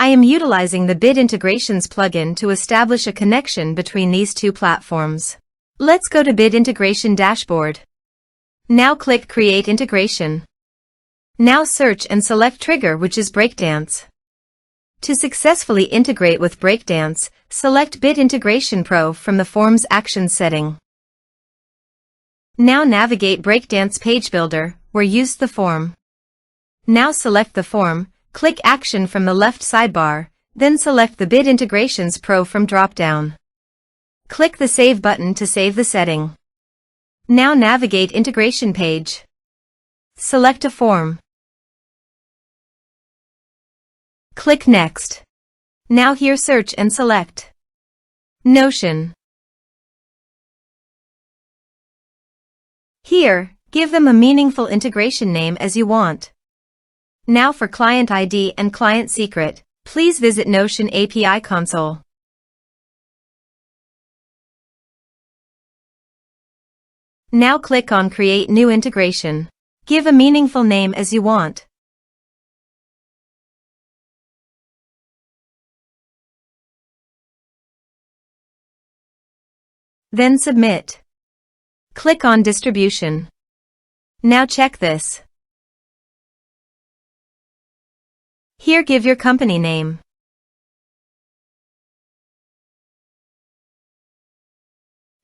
I am utilizing the Bit Integrations plugin to establish a connection between these two platforms. Let's go to Bit Integration Dashboard. Now click Create Integration. Now search and select Trigger, which is Breakdance. To successfully integrate with Breakdance, select Bit Integration Pro from the Forms Actions setting. Now navigate Breakdance Page Builder, where use the form. Now select the form, click Action from the left sidebar, then select the Bit Integrations Pro from drop-down. Click the Save button to save the setting. Now navigate Integration Page. Select a form. Click Next. Now here search and select Notion. Here, give them a meaningful integration name as you want. Now for client ID and client secret, please visit Notion API console. Now click on Create New Integration. Give a meaningful name as you want. Then submit. Click on Distribution. Now check this. Here give your company name.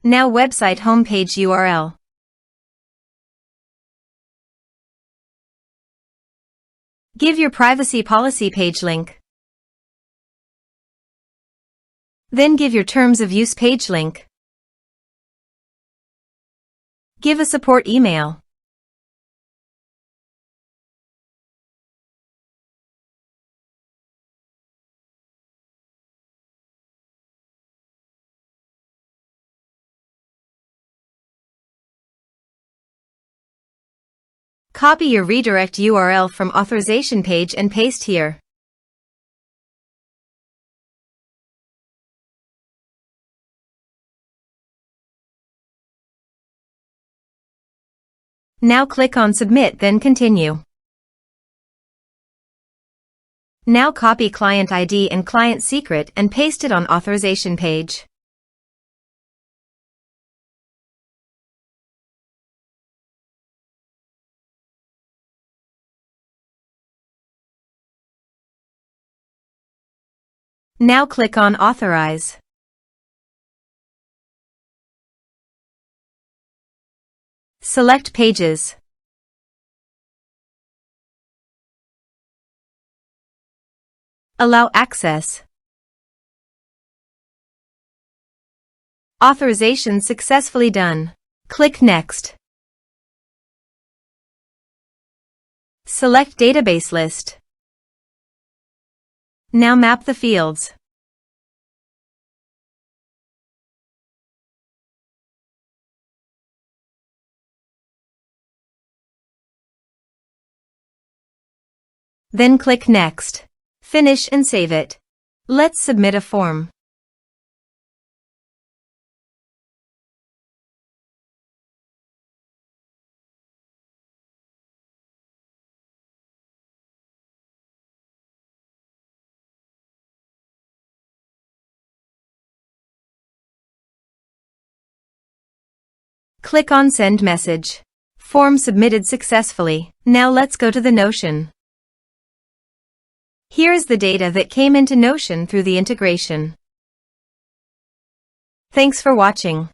Now website homepage URL. Give your privacy policy page link. Then give your terms of use page link. Give a support email. Copy your redirect URL from authorization page and paste here. Now click on Submit, then Continue. Now copy client ID and client secret and paste it on authorization page. Now click on Authorize. Select Pages. Allow access. Authorization successfully done. Click Next. Select Database List. Now map the fields. Then click Next. Finish and save it. Let's submit a form. Click on Send Message. Form submitted successfully. Now let's go to the Notion. Here is the data that came into Notion through the integration. Thanks for watching.